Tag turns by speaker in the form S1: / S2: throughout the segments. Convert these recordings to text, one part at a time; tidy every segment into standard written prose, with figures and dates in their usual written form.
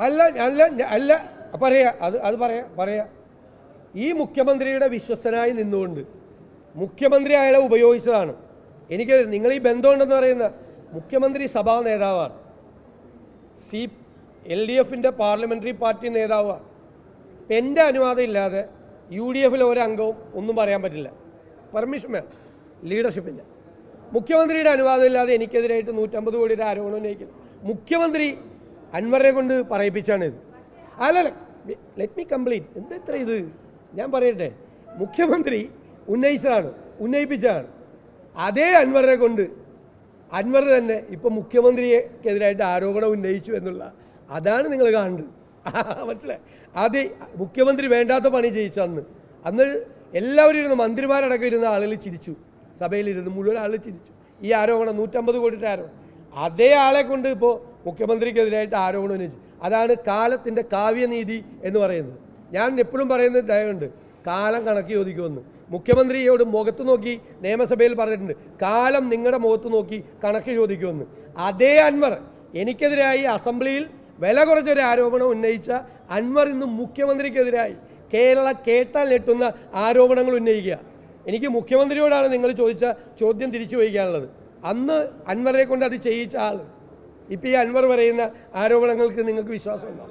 S1: അല്ല അല്ല അല്ല പറയാ അത് പറയാ ഈ മുഖ്യമന്ത്രിയുടെ വിശ്വസ്തനായി നിന്നുകൊണ്ട് മുഖ്യമന്ത്രി അയാളെ ഉപയോഗിച്ചതാണ്. എനിക്ക് നിങ്ങൾ ഈ ബന്ധമുണ്ടെന്ന് പറയുന്ന മുഖ്യമന്ത്രി സഭാ നേതാവാണ്, LDFിൻ്റെ പാർലമെൻ്ററി പാർട്ടി നേതാവാണ്. എൻ്റെ അനുവാദം ഇല്ലാതെ UDFിലെ ഒരംഗവും ഒന്നും പറയാൻ പറ്റില്ല. പെർമിഷൻ വേണം, ലീഡർഷിപ്പില്ല. മുഖ്യമന്ത്രിയുടെ അനുവാദം ഇല്ലാതെ എനിക്കെതിരായിട്ട് 150 കോടിയുടെ ആരോപണം ഉന്നയിക്കുന്നു. മുഖ്യമന്ത്രി അൻവറിനെ കൊണ്ട് പറയിപ്പിച്ചാണിത്. അല്ലല്ല, ലെറ്റ് മീ കംപ്ലീറ്റ്. എന്തെത്ര ഇത് ഞാൻ പറയട്ടെ. മുഖ്യമന്ത്രി ഉന്നയിപ്പിച്ചതാണ്. അതേ അൻവറിനെ കൊണ്ട് അൻവർ തന്നെ ഇപ്പോൾ മുഖ്യമന്ത്രിക്കെതിരായിട്ട് ആരോപണം ഉന്നയിച്ചു എന്നുള്ള അതാണ് നിങ്ങൾ കാണുന്നത്. മനസ്സിലായി? അത് മുഖ്യമന്ത്രി വേണ്ടാത്ത പണി ചെയ്യിച്ചു. അന്ന് എല്ലാവരും ഇരുന്ന്, മന്ത്രിമാരടക്കം ഇരുന്ന ആളുകൾ ചിരിച്ചു, സഭയിലിരുന്ന് മുഴുവൻ ആളുകൾ ചിരിച്ചു. ഈ ആരോപണം 150 കോടിയുടെ ആരോപണം അതേ ആളെ കൊണ്ട് ഇപ്പോൾ മുഖ്യമന്ത്രിക്കെതിരായിട്ട് ആരോപണം ഉന്നയിച്ചു. അതാണ് കാലത്തിൻ്റെ കാവ്യനീതി എന്ന് പറയുന്നത്. ഞാൻ എപ്പോഴും പറയുന്നത് ഡയലുണ്ട്, കാലം കണക്ക് ചോദിക്കുമെന്ന്. മുഖ്യമന്ത്രിയോട് മുഖത്ത് നോക്കി നിയമസഭയിൽ പറഞ്ഞിട്ടുണ്ട്, കാലം നിങ്ങളുടെ മുഖത്ത് നോക്കി കണക്ക് ചോദിക്കുമെന്ന്. അതേ അൻവർ എനിക്കെതിരായി അസംബ്ലിയിൽ വില കുറച്ചൊരു ആരോപണം ഉന്നയിച്ച അൻവർ ഇന്ന് മുഖ്യമന്ത്രിക്കെതിരായി കേട്ടാൽ ഞെട്ടുന്ന ആരോപണങ്ങൾ ഉന്നയിക്കുക. എനിക്ക് മുഖ്യമന്ത്രിയോടാണ് നിങ്ങൾ ചോദിച്ച ചോദ്യം തിരിച്ചു ചോദിക്കാനുള്ളത്. അന്ന് അൻവറെ കൊണ്ട് അത് ചെയ്യിച്ച ആൾ ഇപ്പോൾ ഈ അൻവർ പറയുന്ന ആരോപണങ്ങൾക്ക് നിങ്ങൾക്ക് വിശ്വാസമുണ്ടോ?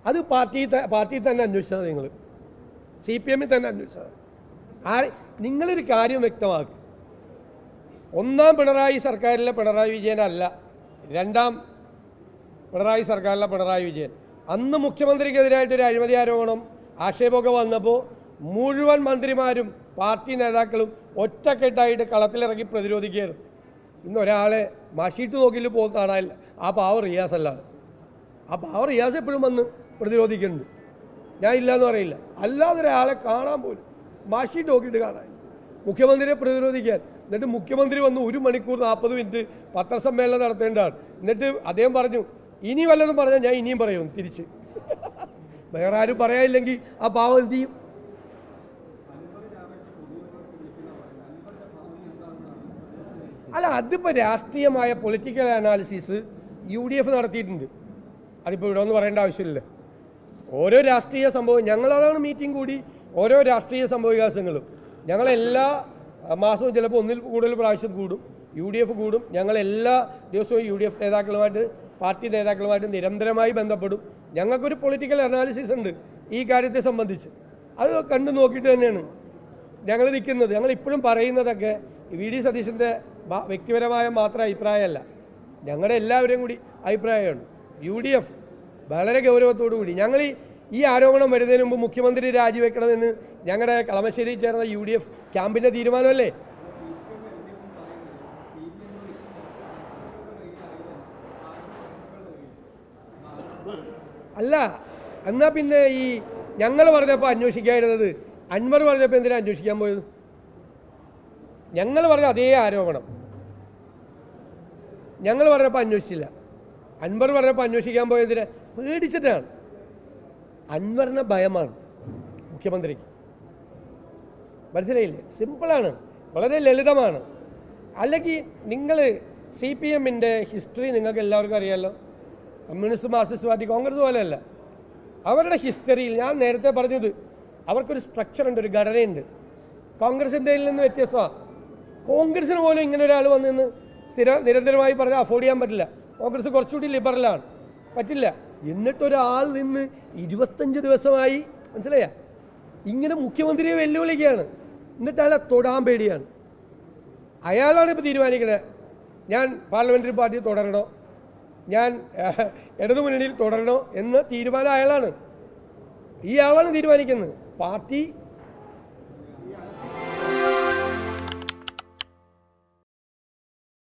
S1: അത് പാർട്ടി തന്നെ അന്വേഷിച്ചത്. നിങ്ങൾ CPMൽ തന്നെ അന്വേഷിച്ചത്. നിങ്ങളൊരു കാര്യം വ്യക്തമാക്കുക, ഒന്നാം പിണറായി സർക്കാരിലെ പിണറായി വിജയനല്ല, രണ്ടാം പിണറായി സർക്കാരിലെ പിണറായി വിജയൻ. അന്ന് മുഖ്യമന്ത്രിക്കെതിരായിട്ടൊരു അഴിമതി ആരോപണം ആക്ഷേപമൊക്കെ വന്നപ്പോൾ മുഴുവൻ മന്ത്രിമാരും പാർട്ടി നേതാക്കളും ഒറ്റക്കെട്ടായിട്ട് കളത്തിലിറങ്ങി പ്രതിരോധിക്കുകയായിരുന്നു. ഇന്ന് ഒരാളെ മഷീട്ട് നോക്കിയിട്ട് പോയി കാണാനില്ല. ആ പാവ റിയാസ് അല്ലാതെ. ആ പാവ റിയാസ് എപ്പോഴും വന്ന് പ്രതിരോധിക്കുന്നുണ്ട്. ഞാൻ ഇല്ലയെന്ന് പറയില്ല. അല്ലാതെ ഒരാളെ കാണാൻ പോലും മഷീട്ട് നോക്കിയിട്ട് കാണാൻ മുഖ്യമന്ത്രിയെ പ്രതിരോധിക്കാൻ. എന്നിട്ട് മുഖ്യമന്ത്രി വന്ന് 1 മണിക്കൂർ 40 മിനിറ്റ് പത്രസമ്മേളനം നടത്തേണ്ടതാണ്. എന്നിട്ട് അദ്ദേഹം പറഞ്ഞു, ഇനി വല്ലതും പറഞ്ഞാൽ ഞാൻ ഇനിയും പറയും തിരിച്ച്. വേറെ ആരും പറയാനില്ലെങ്കിൽ ആ പാവം എന്ത് ചെയ്യും? അല്ല, അതിപ്പോൾ രാഷ്ട്രീയമായ പൊളിറ്റിക്കൽ അനാലിസിസ് UDF നടത്തിയിട്ടുണ്ട്. അതിപ്പോൾ ഇവിടെ ഒന്നും പറയേണ്ട ആവശ്യമില്ല. ഓരോ രാഷ്ട്രീയ സംഭവം ഞങ്ങളതാണ് മീറ്റിംഗ് കൂടി ഓരോ രാഷ്ട്രീയ സംഭവ വികാസങ്ങളും ഞങ്ങളെല്ലാ മാസവും ചിലപ്പോൾ ഒന്നിൽ കൂടുതൽ പ്രാവശ്യം കൂടും. UDF കൂടും. ഞങ്ങളെല്ലാ ദിവസവും UDF നേതാക്കളുമായിട്ട് പാർട്ടി നേതാക്കളുമായിട്ട് നിരന്തരമായി ബന്ധപ്പെടും. ഞങ്ങൾക്കൊരു പൊളിറ്റിക്കൽ അനാലിസിസ് ഉണ്ട് ഈ കാര്യത്തെ സംബന്ധിച്ച്. അത് കണ്ടു നോക്കിയിട്ട് തന്നെയാണ് ഞങ്ങൾ നിൽക്കുന്നത്. ഞങ്ങളിപ്പോഴും പറയുന്നതൊക്കെ VD സതീശൻ്റെ വ്യക്തിപരമായ മാത്രം അഭിപ്രായമല്ല, ഞങ്ങളുടെ എല്ലാവരെയും കൂടി അഭിപ്രായമാണ്. UDF വളരെ ഗൗരവത്തോടു കൂടി ഞങ്ങൾ ഈ ആരോപണം വരുന്നതിന് മുമ്പ് മുഖ്യമന്ത്രി രാജിവെക്കണമെന്ന് ഞങ്ങളുടെ കളമശ്ശേരിയിൽ ചേർന്ന UDF ക്യാമ്പിൻ്റെ തീരുമാനമല്ലേ? അല്ല, എന്നാൽ പിന്നെ ഈ ഞങ്ങൾ പറഞ്ഞപ്പോൾ അന്വേഷിക്കാതിരുന്നത് അൻവർ പറഞ്ഞപ്പോൾ എന്തിനാണ് അന്വേഷിക്കാൻ പോയത്? ഞങ്ങൾ പറഞ്ഞ അതേ ആരോപണം ഞങ്ങൾ പറഞ്ഞപ്പോൾ അന്വേഷിച്ചില്ല. അൻവർ പറഞ്ഞപ്പോൾ അന്വേഷിക്കാൻ പോയതിന് പേടിച്ചിട്ടാണ്. അൻവറിന് ഭയമാണ് മുഖ്യമന്ത്രിക്ക്. മനസ്സിലായില്ലേ? സിമ്പിളാണ്, വളരെ ലളിതമാണ്. അല്ലെങ്കിൽ നിങ്ങൾ CPMൻ്റെ ഹിസ്റ്ററി നിങ്ങൾക്ക് എല്ലാവർക്കും അറിയാമല്ലോ. കമ്മ്യൂണിസ്റ്റ് മാർക്സിസ്റ്റ് പാർട്ടി കോൺഗ്രസ് പോലെയല്ല. അവരുടെ ഹിസ്റ്ററിയിൽ ഞാൻ നേരത്തെ പറഞ്ഞത് അവർക്കൊരു സ്ട്രക്ചറുണ്ട്, ഒരു ഘടനയുണ്ട്. കോൺഗ്രസിൻ്റെ നിന്ന് വ്യത്യസ്തമാണ്. കോൺഗ്രസിന് പോലും ഇങ്ങനെ ഒരാൾ വന്നിന്ന് നിരന്തരമായി പറഞ്ഞാൽ അഫോർഡ് ചെയ്യാൻ പറ്റില്ല. കോൺഗ്രസ് കുറച്ചുകൂടി ലിബറലാണ്, പറ്റില്ല. എന്നിട്ടൊരാൾ നിന്ന് 25 ദിവസമായി, മനസ്സിലായ, ഇങ്ങനെ മുഖ്യമന്ത്രിയെ വെല്ലുവിളിക്കുകയാണ്. എന്നിട്ട് അയാളെ തൊടാൻ പേടിയാണ്. അയാളാണ് ഇപ്പോൾ തീരുമാനിക്കുന്നത്, ഞാൻ പാർലമെൻ്ററി പാർട്ടി തുടരണോ, ഞാൻ ഇടതുമുന്നണിയിൽ തുടരണോ എന്ന് തീരുമാനം അയാളാണ്. ഈ ആളാണ് തീരുമാനിക്കുന്നത്. പാർട്ടി